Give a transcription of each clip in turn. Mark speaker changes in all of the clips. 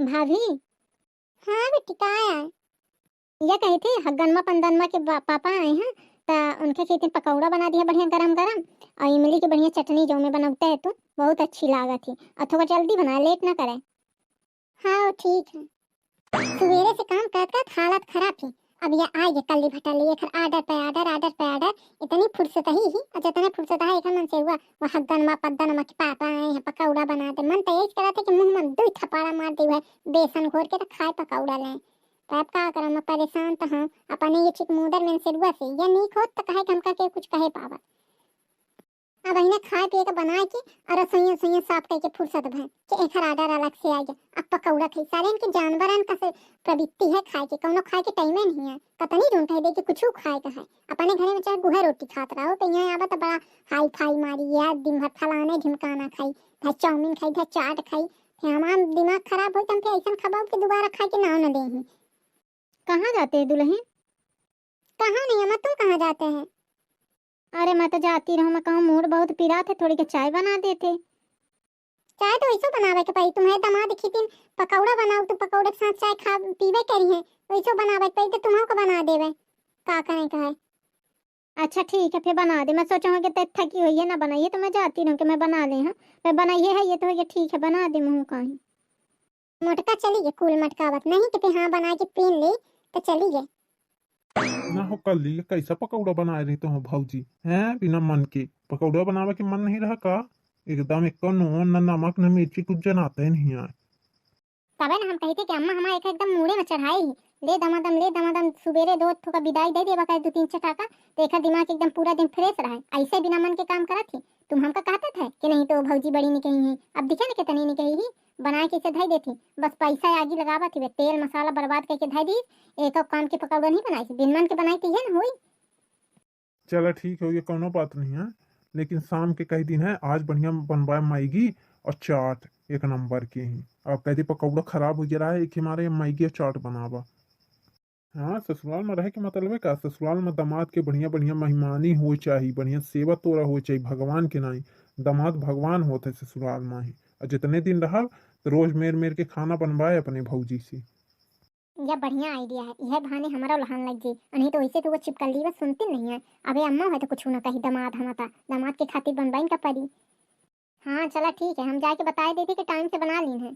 Speaker 1: भाभी। हाँ बेटी का आया है? ये कही थी हगनमा पंदनमा के पापा आए हैं, ता उनके से पकौड़ा बना दिया बढ़िया गरम गरम, और इमली की बढ़िया चटनी जो में बनाते है तो बहुत अच्छी लागत थी। और थोड़ा जल्दी बना, लेट ना करे। हाँ ठीक है। सवेरे से काम कर कर हालत खराब थी। अब ये आए कल्ली भटा लिए खर आर्डर पे आर्डर आर्डर पे आर्डर। इतनी फुर्सत ही और जितने फुर्सत है एक मन से हुआ वो हगनमा पद्दनमा के पापा आए हैं पकौड़ा बना दे। मन तो यही करा था कि मुंह में दो थप्पड़ मार दी है बेसन घोर के तो खाए पकौड़ा ले। तो अब का करा, मैं परेशान तो हूँ अपने ये चिक मुदर में से हुआ से ये नहीं खोद तो कहे कि हमका के कुछ कहे पावा। अब इन्हें खाए पिए के बनाए के और रसोइया सोइया साफ करके फुर्सत भर कि एक आर्डर अलग से आ गया। अब पकौड़ा खाई सारे इनके जानवरन का प्रवृत्ति है खाए के, कौनो खाए के टाइम नहीं है। पता नहीं ढूंढ कह दे कि कुछ खाए का है। अपने घरे में चाहे गुहा रोटी खात रहो तो यहाँ आवा तो बड़ा हाई फाई मारी यार दिन भर फलाने ढिमकाना खाई, चाहे चाउमीन खाई, चाहे चाट खाई। फिर हमारा दिमाग खराब हो तो हम ऐसा खबाब के दोबारा खाए के नाव न दे। कहाँ जाते हैं दुल्हन? कहाँ नहीं है, तुम कहाँ जाते हैं? अरे मैं तो जाती रहूं, मैं कहूँ मूड बहुत पीरा थे, थोड़ी के चाय बना देते। चाय तो ऐसो बनावे के पई, तुम्हें दामाद खितिन पकौड़ा बनाओ तो पकौड़े के साथ चाय खा पीवे करी है, वैसो बनावे के पई तो तुम्हां को बना देवे। का करें का है? अच्छा ठीक है फिर बना दे। मैं सोचा हूँ कि ते थकी हुई है ना बनाइए तो मैं जाती रहूँ कि मैं बना ले। हाँ मैं बनाइए है ये तो ये ठीक है बना दे मुँह कहीं। मटका चली गए कुल मटकावत नहीं कि फिर हाँ बना के पीन ले तो चली गए।
Speaker 2: ना हो कल लिए कैसा पकौड़ा बनाए रही हो भौजी हैं बिना मन के पकौड़ा बनावे के मन नहीं रहा का। एकदम एक नून न नमक न मिर्ची कुछ जनाते नहीं है।
Speaker 1: तबे ना हम कही थे कि अम्मा हमारे एक एकदम मूड़े में चढ़ाई ही ले दमादम सुबेरे दो थोड़ा विदाई दे दे बका दो तीन चटाका तो एक दिमाग एकदम पूरा दिन फ्रेश रहा है। ऐसे बिना मन के काम करा थी। तुम हमका कहते थे कि नहीं तो भौजी बड़ी नहीं कही है, अब दिखे ना कितनी नहीं कही ही बना के इसे धाई देती। बस पैसा आगे लगावा थी, तेल मसाला बर्बाद करके धाई दी। एक और काम के पकौड़ा नहीं बनाई थी, बिन मन के बनाई थी है ना हुई।
Speaker 2: चलो ठीक है ये कोनो बात नहीं है, लेकिन शाम के कई दिन है आज बढ़िया बनवाए मैगी और चाट एक नंबर की ही। अब कहती पकौड़ा खराब हो जा रहा है एक हमारे मैगी और चाट बनावा। हाँ ससुराल में रहे के मतलब है का, ससुराल में दामाद के बढ़िया बढ़िया मेहमानी हो चाहिए, बढ़िया सेवा तोरा हो चाहिए भगवान के नहीं। दामाद भगवान होते है ससुराल में ही। और जितने दिन रहा तो रोज मेर मेर के खाना बनवाए अपने भौजी से।
Speaker 1: यह बढ़िया आइडिया है, यह बहाने हमारा लहान लग जी। नहीं तो वैसे तो वो चिपकली बस सुनती नहीं है। अबे अम्मा है तो कुछ ना कही दामाद हम था दामाद के खातिर बनवाइन का परी। हाँ चला ठीक है, हम जाके बताए देते कि टाइम से बना ली है।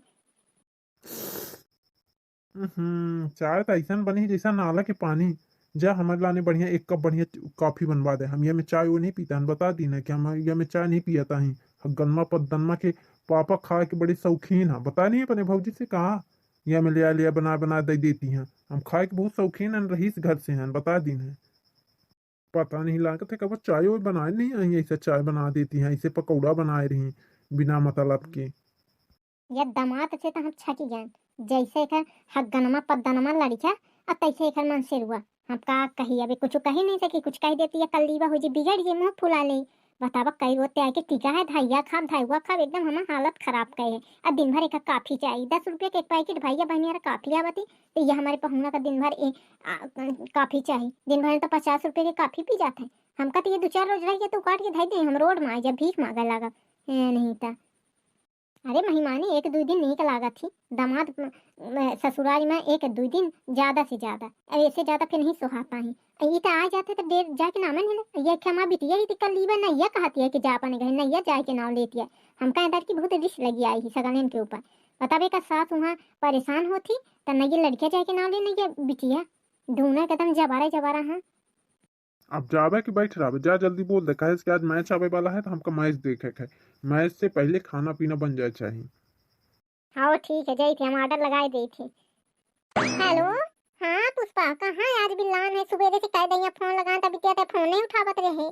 Speaker 2: चाय तो ऐसा बनी जैसा नाला के पानी। जा हमारे लाने बढ़िया एक कप बढ़िया कॉफी बनवा दे। हम ये में चाय वो नहीं पीता हम बता दी ना कि हम ये में चाय नहीं पियाता ही। गन्ना पदन्ना के पापा खा के बड़ी शौकीन है, बता नहीं अपने भौजी से कहा यह में लिया लिया बना बना दे देती हैं। हम खाए के बहुत शौकीन हैं, रईस घर से हैं बता दी है। पता नहीं लागत है कब चाय वो बनाए नहीं आई, ऐसे चाय बना देती हैं ऐसे पकौड़ा बनाए रही बिना मतलब के।
Speaker 1: या दामाद से तो हम छकी जान जैसे कर हगनमा पद्दनमा लड़का और तैसे कर मन से हुआ। हम का कही अभी कुछ कही नहीं सकी, कुछ कह देती है कल्लीवा हो जी बिगड़ जी मुंह फुला ले। बतावा कई रोते आके टीका है धाइया खाब धाइवा खाब एकदम हमार हालत खराब कहे है। और दिन भर एक काफी चाहिए 10 रुपये के एक पैकेट भैया बहनी यार काफी आवती तो ये हमारे पहुना का दिन भर काफी चाहिए। दिन भर में तो 50 रुपये के काफी पी जाते हैं। हमका तो ये 2 4 रोज रह गया तो काट के धाई दे हम रोड में आ जब भीख मांगा लगा नहीं था। अरे महिमानी एक दो दिन नहीं लागत थी दामाद ससुराल में एक दो दिन ज्यादा से ज्यादा, अब ऐसे ज्यादा फिर नहीं सुहाता है। ये तो आ जाते तो देर जाके नामन है ना ये क्षमा बिटिया ही कल लीवा नैया कहती है कि जा अपने घर नैया जाए के नाम लेती है। हमका इधर की बहुत रिश्त लगी आई है सगन के ऊपर। बतावे का सास वहाँ परेशान होती तो नैया लड़किया जाए के नाम ले नैया बिटिया ढूंढना कदम जबारा जबारा। हाँ
Speaker 2: अब जावे कि बैठ रहा जा जल्दी बोल दे कहे कि आज मैच आवे वाला है तो हमका मैच देखे है। मैच से पहले खाना पीना बन जाए चाहिए।
Speaker 1: हाँ ठीक है जाई थी, हम ऑर्डर लगाए दी थी। हेलो। हाँ पुष्पा कहाँ है आज बिल्लान है सुबेरे से कह दैया फोन लगा तभी क्या फोन नहीं उठावत रहे।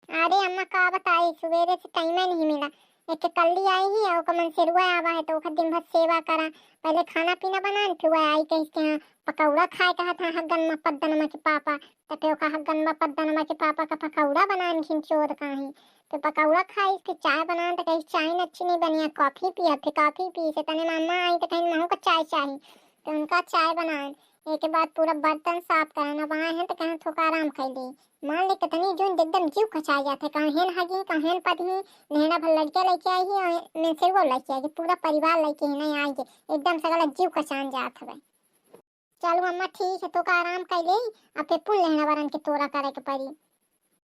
Speaker 1: अरे अम्मा का बताई सुबेरे से टाइम नहीं मिला। एक के कल्ली आई ही और कमन से रुआ आवा है तो ओखर दिन भर सेवा करा। पहले खाना पीना बनान फिर वह आई कहीं के यहाँ पकौड़ा खाए कहा था हगनमा पद्दनमा के पापा तो फिर ओका हगनमा पद्दनमा के पापा का पकौड़ा बनान खिंचोर कहीं। तो पकौड़ा खाई फिर चाय बनान तो कहीं चाय न अच्छी नहीं बनी कॉफी पिया फिर कॉफी पी से तने मम्मा आई तो कहीं महू का चाय चाहिए तो उनका चाय बनाए। एक के बाद पूरा बर्तन साफ करना वहाँ है तो कहाँ थोड़ा आराम कर ली। मान ले कितनी जो एकदम जीव खचा जाते कहाँ हेन हगी कहाँ हेन पदी नहना भर लड़के लेके आई और मैं से वो लेके आई पूरा परिवार लेके ही नहीं आएंगे एकदम सगला जीव खचान जात हवे। चलो अम्मा ठीक है तो का आराम कर ले अब फिर पुल लेना वरन के तोरा करे के पड़ी।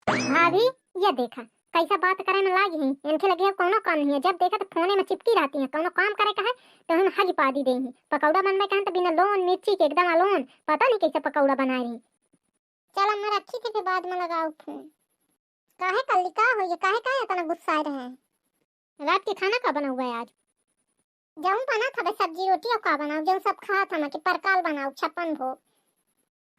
Speaker 1: भाभी ये देखा कैसा बात करे में लागी है इनके लगे कोनो काम नहीं है जब देखा तो फोने में चिपकी रहती है कोनो काम करे का है तो हम हज पा दी देही पकौड़ा बनवे कहां तो बिना लोन मिर्ची के एकदम अलोन पता नहीं कैसे पकौड़ा बना रही। चल अम्मा रखी थी फिर बाद में लगाओ फोन। काहे कल्ली का हो ये काहे इतना गुस्सा रहे रात के खाना का बना हुआ है आज। जाऊं बना था बस सब्जी रोटी और का बनाओ जो सब खा था कि परकाल बनाओ छप्पन भोग।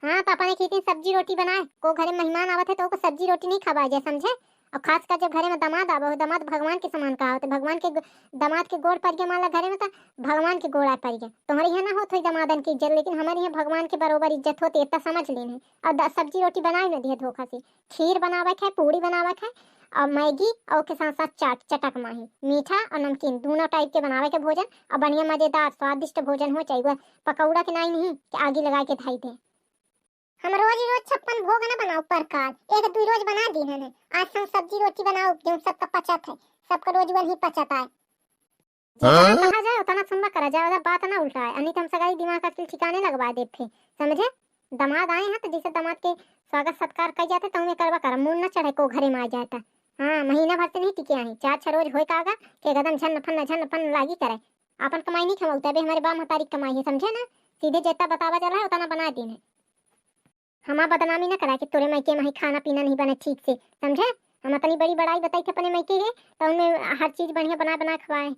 Speaker 1: हाँ पापा ने की सब्जी रोटी बनाए को घरे मेहमान आवत है तो को सब्जी रोटी नहीं खवाए जाए समझे और खास कर जब घरे में दामाद आवे दामाद भगवान के समान का होते भगवान के दामाद के गोड़ पर के माला घरे में तो भगवान के गोड़ पर गए तुम्हारे यहाँ ना हो थोड़ी दामादन की इज्जत लेकिन हमारे यहाँ भगवान के बरोबर इज्जत होती इतना समझ लेने और सब्जी रोटी बनाई न दिए धोखा से खीर बनावे खाए पूड़ी बनावे खाए और मैगी और के साथ साथ चाट चटक माही मीठा और नमकीन दोनों टाइप के बनावे के भोजन और बढ़िया मजेदार स्वादिष्ट भोजन हो चाहिए पकौड़ा के नहीं कि आगे लगा के धाई दे। हम रोज छप्पन भोग न बनाओ परकाल एक दो रोज बना दी है आज सब सब्जी रोटी बनाओ जो सबका पचत है सबका रोज वही पचत है जितना कहा जाए उतना सुनना करा जाए उधर बात ना उल्टा है नहीं तो हम सगाई दिमाग का ठिकाने लगवा दे फिर समझे दामाद आए हैं तो जैसे दामाद के स्वागत सत्कार कर जाते तो हमें करवा कर मुंह न चढ़े को घरे में आ जाता। हाँ महीना भर से नहीं टिके आई 4-6 रोज होए कागा के कदम झन फन लागी करे अपन कमाई नहीं खमाउता बे हमारे बाप महतारी कमाई है समझे ना सीधे जेता बतावा चला है उतना बना देने हमारा बदनामी न करा कि तोरे मायके में खाना पीना नहीं बने ठीक से समझे हम अपनी बड़ी बड़ाई बताई थे अपने मायके के तो उनमें हर चीज बढ़िया बना बना खवाए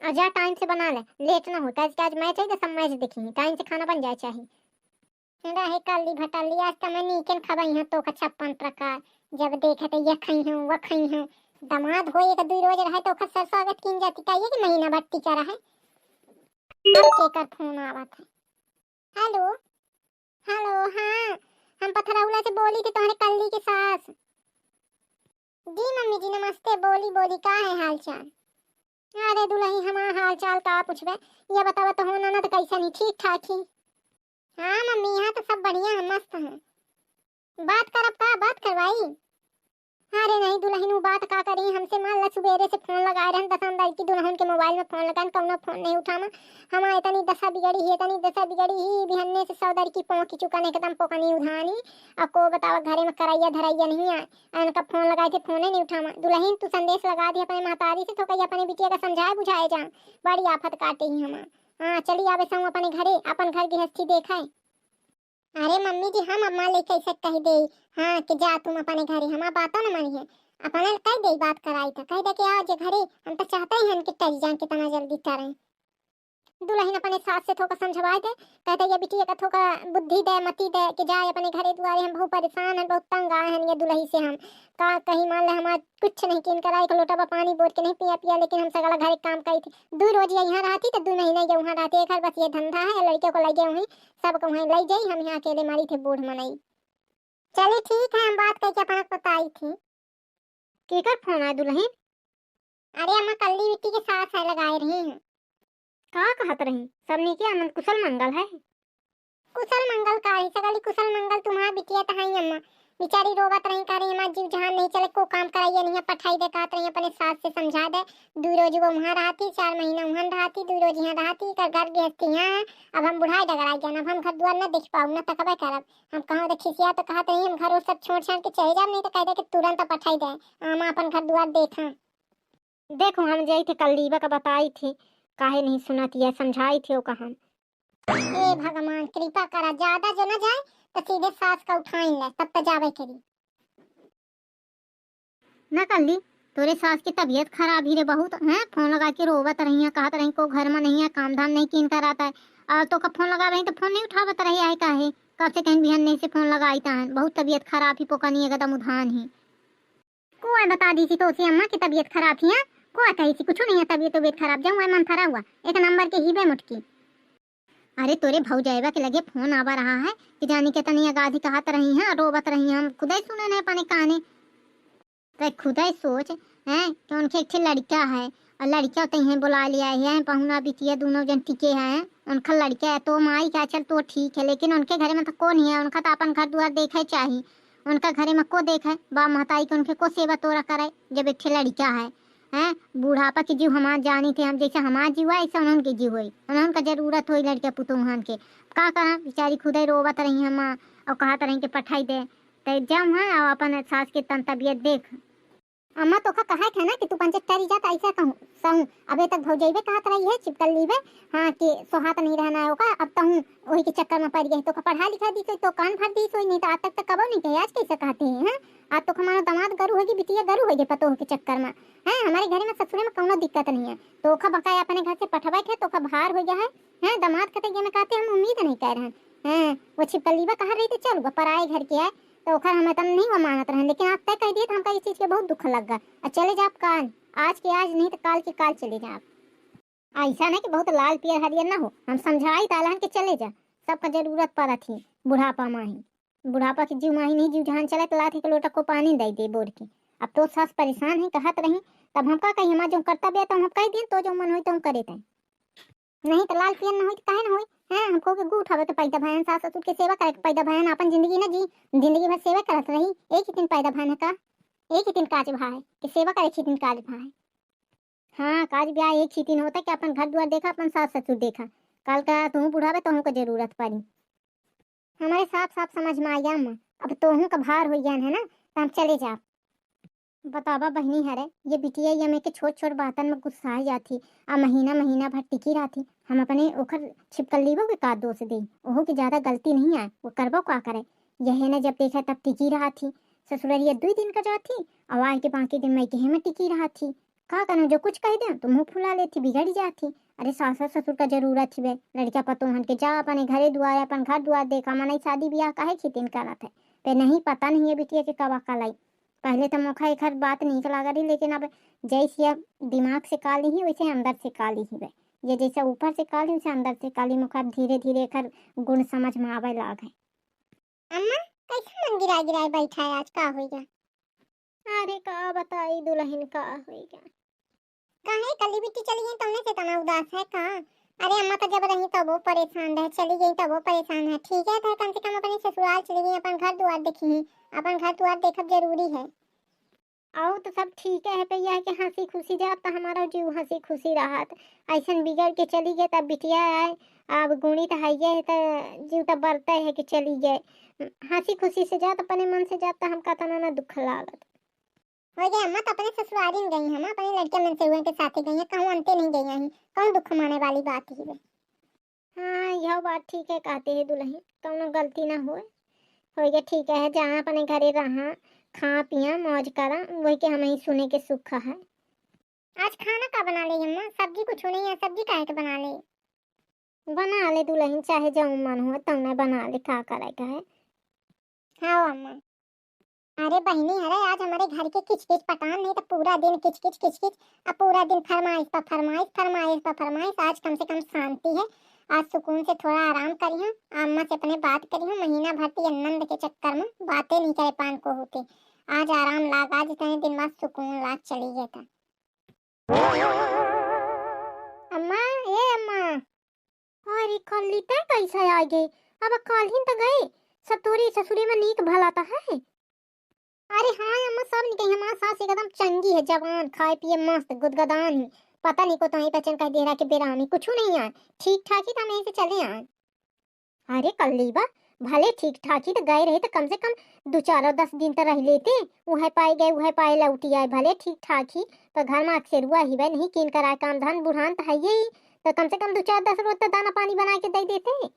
Speaker 1: और जा टाइम से बना ले लेट ना होता है आज मैच है तो सब मैच देखेंगे टाइम से खाना बन जाए चाहिए रहे कल्ली भटल्ली आज तो मैं नीकन खवाई हूँ तो 56 प्रकार जब देखे तो ये खाई हूँ वो खाई हूँ दामाद हो एक दो रोज रहे तो सर स्वागत की जाती चाहिए कि महीना भर टिका रहे। अब केकर फोन आवत है हेलो हेलो हाँ हम पथरौला से बोली थी तुम्हारे कल्ली की सास। जी मम्मी जी नमस्ते बोली बोली का है हाल चाल। अरे दुल्ही हमारा हाल चाल का पूछबे ये बतावा तो होना ना तो कैसा नहीं ठीक ठाक ही। हाँ मम्मी यहाँ तो सब बढ़िया है मस्त है बात करब का बात करवाई। अरे नहीं दुल्हन वो बात का करी हमसे मान ला सुबेरे से फोन लगाए रहन दसंदर की दुल्हन के मोबाइल में फोन लगान कौनो फोन नहीं उठामा हमारा इतनी दशा बिगड़ी ही बिहन्ने से सौदर की पोंकी चुका ने एकदम पोकनी उधानी अब को बतावा घरे में कराइया धराइया नहीं आए उनका फोन लगाए थे फोन नहीं उठामा दुल्हन तू संदेश लगा दी अपने महतारी से तो कहीं अपने बिटिया का समझाए बुझाए जा बड़ी आफत काटे ही हमार। हाँ चलिए आवे संग अपने घरे अपन घर गृहस्थी देखाए। अरे मम्मी जी हम अम्मा ले कैसे कह दे हाँ कि जा तुम अपने घरे हमारा बातों न मानी है अपने कह दे बात कराई था कह दे कि आज घरे हम तो चाहते ही हम कि टर जाए कितना जल्दी टरें। दुल्हन अपने सास से थोड़ा समझवाए दे कहते ये बिटिया का थोड़ा बुद्धि दे मती दे कि जाए अपने घरे दुआरे हम बहुत परेशान हैं बहुत तंग आए हैं ये दुल्ही से हम का कहीं मान ले हमारा कुछ नहीं किन करा एक लोटा पानी बोल के नहीं पिया लेकिन हम सगला घर काम करी थी 2 रोज यहाँ रहती तो 2 महीने जो वहाँ रहती एक बस ये धंधा है लड़के को लगे वहीं सबको वहीं ले जाई हम यहाँ अकेले मारी थे बूढ़ मनाई। चलिए ठीक है हम बात करके अपना बताई थी। केकर फोन आया दुल्हन। अरे अम्मा कल्ली बिट्टी के सास है लगाए रही हैं का कहत रही सब नीचे आनंद कुशल मंगल है। कुशल मंगल का ही सगली कुशल मंगल तुम्हारा बिटिया तो है अम्मा बेचारी रोवत रही करे हमारा जीव जहां नहीं चले को काम कराइए नहीं पठाई दे कहत रही अपने सास से समझा दे 2 रोज वो वहां रहती 4 महीना वहां रहती 2 रोज यहाँ रहती कर घर गृहस्थी यहाँ अब हम बुढ़ाई डगराई जाना अब हम घर द्वार न देख पाऊ न तकबे करब हम कहाँ खिसिया तो कहत रही हम घर सब छोड़ छाड़ के चले जाब नहीं तो कह दे कि तुरंत पठाई दे हम अपन घर द्वार देखा। देखो हम जाई थे कल लीबा का बताई थी काहे नहीं सुनती है समझाई थी वो कहा हे भगवान कृपा करा ज्यादा जो न जाए तो सीधे सास का उठाई ले तब तो जावे करी न कर ली तोरे सास की तबीयत खराब ही रे बहुत है फोन लगा के रोवत रही है कहत रही को घर में नहीं है काम धाम नहीं किन कर आता है और तो का फोन लगा रही तो फोन नहीं उठावत रही है काहे कब से कहीं बिहान नहीं से फोन लगाई था बहुत तबीयत खराब ही पोकनी एकदम उधान ही को बता दी थी तो उसी अम्मा की तबीयत खराब थी को कही थी कुछ नहीं है तबीयत खराब जाऊँ मन थरा हुआ एक नंबर के ही बे मुटकी। अरे तोरे भौजाइबा के लगे फोन आवा रहा है कि जानी के तनी गाधी कहत रही हैं रोबत रही हैं हम खुद ही सुने नहीं पाने कहानी तो खुद ही सोच है कि उनके एक लड़का है और लड़किया तो यहीं बुला लिया है, पहुना बिटिया दोनों जन टिके हैं। उनका लड़का है तो माई क्या चल तो ठीक है, लेकिन उनके घर में तो को नहीं है। उनका तो अपन घर द्वार देखे चाहिए। उनका घरे में को देखे बा महताई के उनके को सेवा तोरा करे जब एक लड़का है। हैं बुढ़ापा के जीव हमार जानी थे, हम जैसे हमार जीव है ऐसा उन्होंने के जीव हुई, उन्होंने जरूरत हुई लड़के पुतोहन के। का करा बेचारी खुद ही रोवत रही हम और कहत रही के पठाई दे तो जम है और अपन सास के तन तबियत देख। अम्मा तो कहा है ना कि तू पंचकारी जात ऐसा कहूँ सहूँ अबे तक भौजैबे कहत रही है चिपकल लीबे हाँ कि सोहात नहीं रहना है ओका। अब तो हूँ वही के चक्कर में पड़ गई तो पढ़ा लिखा दी तो कान भर दी सोई, नहीं तो आज तक कबो नहीं कही। आज कैसे कहते हैं हैं? आज तो हमारा दामाद गरु होगी बिटिया गरु होगी पतो के चक्कर में है। हमारे घर में ससुरे में कोनो दिक्कत नहीं है। तो ओखा बकाया अपने घर से पठवा के तो भार हो गया है दामाद कते में कहते हम उम्मीद नहीं कर रहे हैं। वो छिपकल लीबा कहा रही थी चल पराए घर के आए तो ओखर हमें तन नहीं वो मानत रहे, लेकिन आप तय कह दिए तो हमका इस चीज के बहुत दुख लग गया। चले जा आप काल, आज के आज नहीं तो काल के काल चले जा आप। ऐसा नहीं कि बहुत लाल पियर हरियर ना हो, हम समझाई तालहन के चले जा। सबका जरूरत पड़ा थी बुढ़ापा माही, बुढ़ापा की जीव माही नहीं जीव जहान चले तो लाठी के लोटा को पानी दे दे बोर के। अब तो सास परेशान है कहत रही तब हमका कहीं हमारा जो कर्तव्य तो हम कह दिए तो जो मन हो तो हम करे थे, नहीं तो लाल पियर ना हो तो कहे ना हो हैं। हमको के गू उठावे तो पैदा भाई सास ससुर के सेवा करे पैदा भाई अपन जिंदगी ना जी जिंदगी भर सेवा करत रही। एक ही दिन पैदा भाई का एक ही दिन काज भाई कि सेवा करे ही दिन काज भाई। हाँ काज ब्याह एक ही दिन होता कि अपन घर द्वार देखा अपन सास ससुर देखा। कल का तुम बुढ़ावे तो हमको जरूरत पड़ी। हमारे साफ साफ समझ में आ गया अम्मा, अब तो का भार हो गया है ना तो हम चले जा। बतावा बहनी हरे ये बिटिया ये में के छोट छोट बातन में गुस्सा जाती आ महीना महीना भर टिकी रहती। हम अपने ओखर छिपकल लीबो के का दोष दे ओहो की ज्यादा गलती नहीं है वो करबो का करे। यह ने जब देखा तब टिकी रहा थी ससुररिया 2 दिन का जाती और आज के बाकी दिन मैं कहे में टिकी रहा थी। का करूं जो कुछ कह दे तो मुंह फुला लेती बिगड़ जाती। अरे सास ससुर का जरूरत थी वे लड़का पतोहन के जा अपने घरे दुआर अपन घर दुआर देखा मनाई शादी ब्याह काहे खितिन करत है पे नहीं पता नहीं है बिटिया के कवा का लाई। पहले तो मौका एक हर बात नहीं चला करी, लेकिन अब जैसे दिमाग से काली ही वैसे अंदर से काली ही वे। ये जैसे ऊपर से काली वैसे अंदर से काली मुखा धीरे धीरे कर गुण समझ में आवे लाग है। अम्मा कैसे मन गिराए गिराए बैठा है आज का हो गया? अरे का बताई दुल्हन का हो गया काहे कली बिट्टी चली गई तुमने से तना उदास है का? अरे अम्मा तो जब रही तो वो परेशान है चली गई तो वो परेशान है। ठीक है तो कम से कम अपने ससुराल चली गई अपन घर द्वार देखी अपन घर द्वार देखब जरूरी है। आओ तो सब ठीक है भैया है कि हंसी खुशी जात तो हमारा जीव हंसी खुशी राहत ऐसा बिगड़ के चली गए तब बिटिया आए अब गुणी तो है तो जीव तो बरता है कि चली गए। हंसी खुशी से जात अपने मन से जात तो हमका तना ना दुख लागत हो गया। अम्मा तो अपने ससुराल ही गई हम अपने लड़के मन से हुए के साथ गई है कहूँ अंते नहीं गई हैं कौन दुख माने वाली बात ही है। हाँ यह बात ठीक है कहते हैं दुल्हन कौन गलती ना हो गया ठीक है जहाँ अपने घरे रहा खा पिया मौज करा वही के हमें सुने के सुख है। आज खाना का बना ले अम्मा? सब्जी कुछ नहीं है सब्जी काहे के बना ले दुल्हन चाहे जो मन हो तब ना बना ले का करे का है। हाँ अम्मा। अरे बहनी अरे आज हमारे घर के किच किच पटान नहीं तो पूरा दिन किच किच अब पूरा दिन फरमाइश पर फरमाइश फरमाइश पर फरमाइश। आज कम से कम शांति है आज सुकून से थोड़ा आराम करी हूँ अम्मा से अपने बात करी हूँ। महीना भर की आनंद के चक्कर में बातें नहीं करे पान को होते। आज आराम लाग आज इतने दिन बाद सुकून लाग चली गया था। अम्मा ए अम्मा अरे कल तय कैसे आ गई? अब कल ही तो गए सब तोरी ससुरी में नीक भला था है। अरे हाँ अम्मा सब निकली हमारा सास एकदम चंगी है जवान खाए पिए मस्त गुदगदान है। पता नहीं को तो ही पहचान कर दे रहा कि बेरामी कुछ नहीं है ठीक ठाक ही था मैं से चले आए। अरे कल्लीबा भले ठीक ठाक ही तो गए रहे तो कम से कम 2-4-10 दिन तो रह लेते वह पाए गए वह पाए लौटी आए भले ठीक ठाक ही तो घर में अक्सर हुआ ही वह नहीं कीन कराए काम धान बुढ़ान तो है ही तो कम से कम 2-4-10 रोज तो दाना पानी बना के दे देते।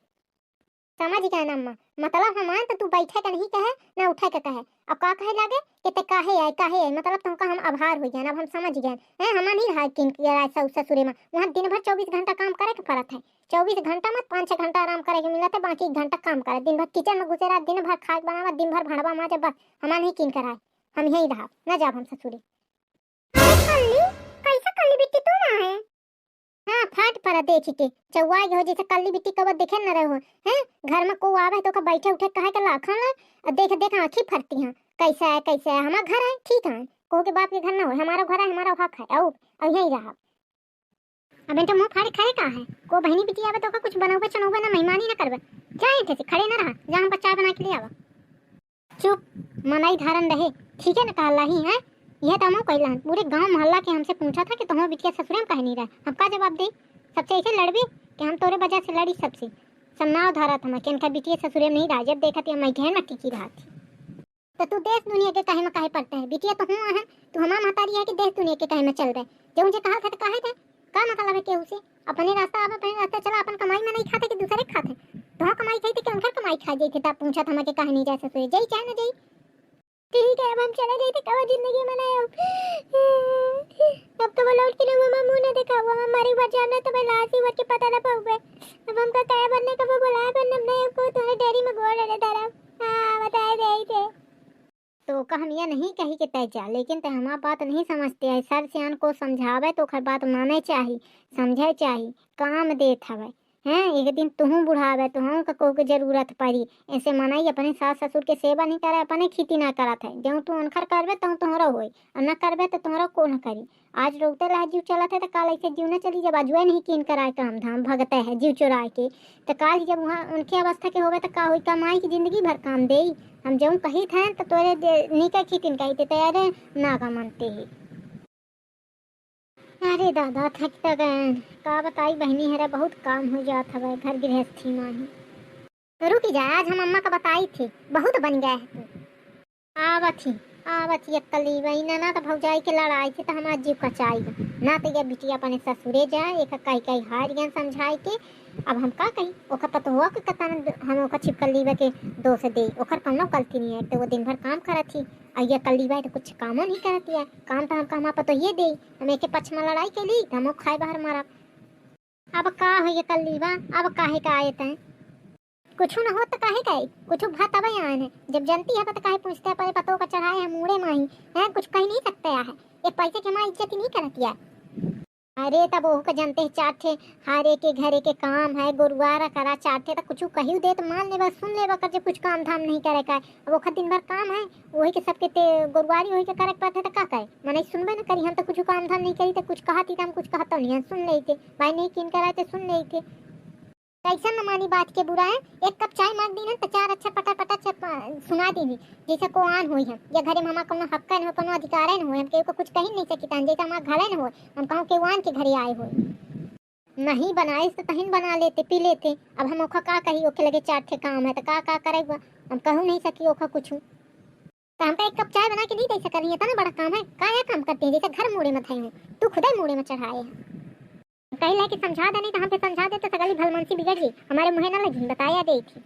Speaker 1: समझ गए ना अम्मा मतलब हमारे तो तू बैठे का नहीं कहे ना उठे का कहे अब का कहे लागे कि ते काहे आए मतलब तुमका हम आभार हो गए अब हम समझ गए हैं। हमारा नहीं रहा किन ऐसा ससुरे में वहाँ दिन भर 24 घंटा काम करे के पड़त है 24 घंटा में 5-6 घंटा आराम करे के मिला था बाकी 1 घंटा काम करे दिन भर किचन में घुसे रहा दिन भर खाए बनावा दिन भर भड़वा माजे बस हमारा नहीं किन कराए हम यही रहा न जाब हम ससुरे। कैसा कल्ली बिट्टी तुम आए? हाँ फाट पड़ा देख के चौवाई हो जैसे कल्ली बिट्टी कब देखे न रहे हो हैं घर में को आवे तो का बैठे उठे कहे के लाखन ला देख देख आंखी फटती हैं कैसा है हमारा घर है ठीक है को के बाप के घर ना हो हमारा घर है हमारा हक है आओ यही रहा अब तो मुंह फाड़े खड़े का है को बहनी बिटिया आवे तो का कुछ बनावे चनोवे ना मेहमानी ना करबे जाए थे खड़े ना रहा जा हम चाय बना के ले आवा चुप मनाई धारण रहे ठीक है ना कहला ही है यह तो हम कहला पूरे गांव मोहल्ला के हमसे पूछा था कि तुम बिटिया ससुरे में कहे नहीं रहा हम का जवाब दे सबसे ऐसे लड़बे कि हम तोरे वजह से लड़ी सबसे सम्नाव धारा था मैं इनका बिटिया ससुरे में नहीं रहा जब देखा थी मैं घेर में टिकी रहा थी तो तू देश दुनिया के कहे में कहे पड़ता है बिटिया तो हुआ है तू हमारा महतारी है कि देश दुनिया के कहे में चल रहे जो मुझे कहा था तो कहे थे का मतलब है केहू से अपने रास्ता आप अपने रास्ता चला अपन कमाई में नहीं खाते कि दूसरे खाते तो कमाई खाई थी कि उनका कमाई खा जाई थी तब पूछा था मैं कि कहे नहीं जा ससुरे जई चाहे ना जई ठीक है अब हम चले गए थे कब जिंदगी में नहीं अब तो वो लौट के ना मम्मा मुंह ना देखा वो हमारी बात जाना तो मैं लाश ही के पता ना पाऊंगा अब हमका क्या बनने का वो बुलाया पर नहीं को तुम्हारे डेयरी में गोड़ ले दरा हां बताए रही थे तो का हम यह नहीं कही कि तय जा लेकिन ते हमारा बात नहीं समझते है सर सियान को समझावे तो खर बात माने चाहिए समझे चाहिए काम देत हवे हैं एक दिन तुहू बुढ़ावे तुहू को के जरूरत पड़ी ऐसे मनाई अपने सास ससुर के सेवा नहीं करे अपने खेती ना करत है जो तू उनखर करबे तो तुम्हारा होई और न करबे तो तुम्हारा को न करी आज रोते रह जीव चलत है तो काल ऐसे जीव न चली जब अजुए नहीं कीन कराए काम धाम भगते है जीव चुराए के तो काल जब वहाँ उनके अवस्था के होवे तो का हुई कमाई की जिंदगी भर काम दे हम जो कही थे तो तोरे निका खीतिन कही थे तैयार ना का मानते ही अरे दादा थक तक का बताई बहनी है बहुत काम हो जाता है घर गृहस्थी में ही तो रुकी जाए आज हम अम्मा का बताई थी बहुत बन गया है आवत अक्कली वही ना तो भौजाई के लड़ाई थी तो हमारा जीव कचाई ना तो ये बिटिया अपने ससुरे जाए एक कई कई हार गया समझाई के अब हम का कही ओखर पता हुआ कि कतन हम ओखर छिपकल लीवे के दोष दे ओखर कौनो गलती नहीं है तो वो दिन भर काम करत थी और ये कल लीवा तो कुछ कामो नहीं करती है काम तो हमका हमारा पता ये दे हम एक पक्ष में लड़ाई के ली हम खाए बाहर मारा अब का हो ये कल लीवा अब काहे का आए थे कुछ न हो तो काहे काहे कुछ भात अब यहाँ है जब जनती है तो काहे पूछते हैं पहले पतों का चढ़ाए है मुड़े माही है कुछ कहीं नहीं सकते है ये पैसे की हमारी इज्जत नहीं करती है अरे तब वो का जानते हैं चाटे हारे के घरे के काम है गुरुवारा करा चाटे तो कुछ कही दे तो मान ले सुन ले कर कुछ काम धाम नहीं करे का अब वो दिन भर काम है वही के सबके गुरुवारी वही के करे पड़ते तो का कहे मैंने सुनबे न करी हम तो कुछ काम धाम नहीं करी तो कुछ कहा थी हम कुछ कहता नहीं सुन ले थे भाई नहीं किन कराए थे सुन ले थे कैसा न मानी बात के बुरा है एक कप चाय मांग दी ना तो चार अच्छा पटा पटा सुना दी जैसे को आन हुई है या घरे में हमारा कोनो हक्का न हो कोनो अधिकार न हो हम के को कुछ कही नहीं सकितान जैसे हमारा घरे न हो हम कहूं के वान के घरे आए हो नहीं बनाए तो तहिन बना लेते पी लेते अब हम ओखा का कही ओखे लगे चार ठे काम है तो का करेगा हम कहूं नहीं सकी ओखा कुछ तो हमका एक कप चाय बना के नहीं दे सक रही है ना बड़ा काम है का काम करते हैं जैसे घर मुड़े में थे तू खुद ही मुड़े में चढ़ाए है कही ला कि समझा दे नहीं तो हम पे समझा दे तो सगली भलमनसी बिगड़ गई हमारे मुँह ना लगी बताया दे थी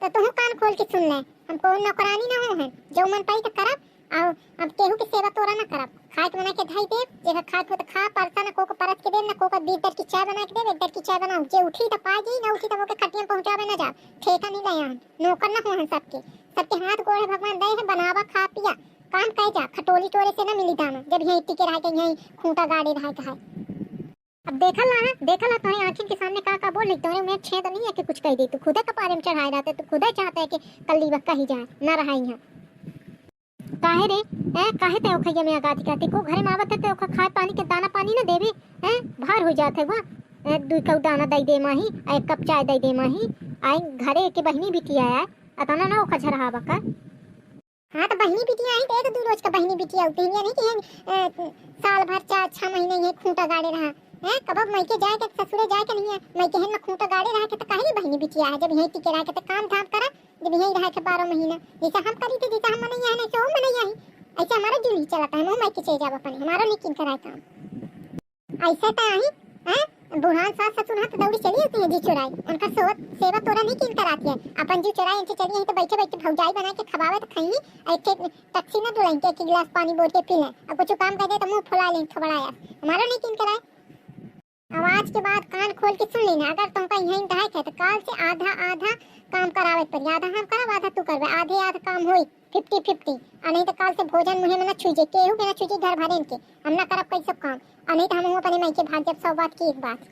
Speaker 1: तो तुम कान खोल के सुन ले हमको नौकरानी ना हो है जो मन पाई तो करब और अब केहू की सेवा तोरा ना करब खाए के बना के धाई दे जे खाए हो तो खा परसा ना को परस के दे ना को बीटर की चाय बना के दे बीटर की चाय बनाओ जे उठी तो पा गई ना उठी तो वो के खटिया पहुंचावे ना जा ठेका नहीं ले यहाँ नौकर ना हो है सबके हाथ गोड़े भगवान दे है बनावा खा पिया काम कह जा खटोली तोरे से ना मिली दाना जब यहीं टिके रह के यहीं खूंटा गाड़ी रह के है अब देखा ला तुम्हारी आंखों के सामने का बोल रही तुम्हारे में छेद नहीं है कि कुछ कह दी तू खुद कपारे में चढ़ाए रहते तू खुद चाहता है कि कल वक्त कही जाए ना रहा यहाँ काहे रे काहे ते ओखैया में आगाती कहते को घरे में आवत है ते ओखा खाए पानी के दाना पानी ना देवे हैं भार हो जाते हुआ दू कौ दाना दई दे माही एक कप चाय दई दे माही आई घरे के बहनी बिटिया है अतना ना ओखा झरहावा का हाँ तो बहनी बिटिया आई तो दू रोज का बहनी बिटिया होती है नहीं कि साल भर 4-6 महीने ये खूंटा गाड़े रहा है कब मैके जाए के ससुरे जाए के नहीं है मैके हन में खूंटा गाड़े रहा के तो काहे बहनी बिटिया है जब यहीं टिके रहा के तो काम धाम करा जब यहीं रहा के 12 महीना जैसे हम करी थे जैसे हम नहीं है ऐसे हो नहीं है ऐसे हमारा दिल ही चलता है मैके चले जाओ अपन हमारा नहीं किन कराए काम ऐसा तो आई हैं बुढ़ान सास ससुर हाथ दौड़ी चली होती है जी चुराई उनका सेवा तोरा नहीं किन कराती है अपन जी चुराई इनसे चली है तो बैठे बैठे भौजाई बना के खवावे तो खाई ऐसे टक्सी ना डुलाई के एक गिलास पानी बोल के पी ले अब कुछ काम कर दे तो मुंह फुला ले खबड़ाया हमारा नहीं किन कराए आवाज के बाद कान खोल के सुन लेना अगर तुमका यहीं रहे है तो काल से आधा आधा काम करावे पर आधा हम करब आधा तू करबे आधे आधा काम होई 50-50 नहीं तो काल से भोजन मुहे में ना छुजे केहू के ना छुजे घर भरे के हम ना करब कैसे काम नहीं तो हम अपने मायके भाग जब सब बात की एक बात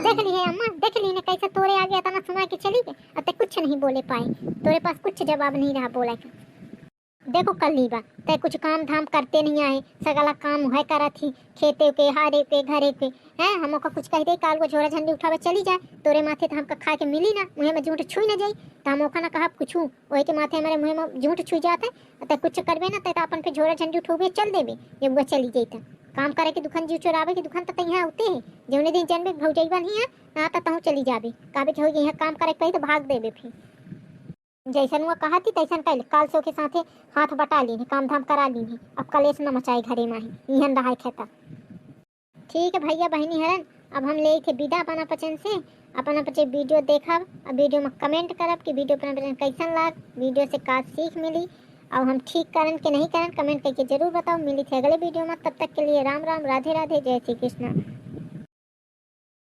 Speaker 1: देख ली है अम्मा देख ली ने कैसे तोरे आ गया तना सुना के चली गई अब तक कुछ नहीं बोले पाए तोरे पास कुछ जवाब नहीं रहा बोला के देखो कल ही बा ते कुछ काम धाम करते नहीं आए, सगला काम है करा थी, खेते के हारे के घरे के हैं। हम का कुछ कह दे काल को झोरा झंडी उठावे चली जाए तोरे माथे तो हमका खा के मिली ना, मुँह में झूठ छुई ना जाई तो हम ओखा ना कहा कुछ वही के माथे हमारे मुँह में झूठ छुई जाते तो कुछ करबे ना तो अपन पे झोरा झंडी उठोबे चल देबे ये वो चली जाता काम करे के दुकान जीव चोरावे के दुकान तक यहाँ होते हैं जौने दिन जानबे भौजैबा नहीं है ना तहु चली जाबे कहबे कि हो यहाँ काम करे के तो भाग देबे फिर जैसन वो कहा थी तैसन कल काल सो के साथे हाथ बटा ली काम धाम करा ली अब कलेश न मचाए घरे में ही इहन रहा खेता। ठीक है भैया बहनी हरन अब हम ले थे विदा अपना पचन से अपना पचे वीडियो देखब अब वीडियो में कमेंट करब कि वीडियो अपना पचन कैसन लाग वीडियो से का सीख मिली अब हम ठीक करन के नहीं करन कमेंट करके जरूर बताओ। मिली थे अगले वीडियो में तब तक के लिए राम राम राधे राधे जय श्री कृष्ण।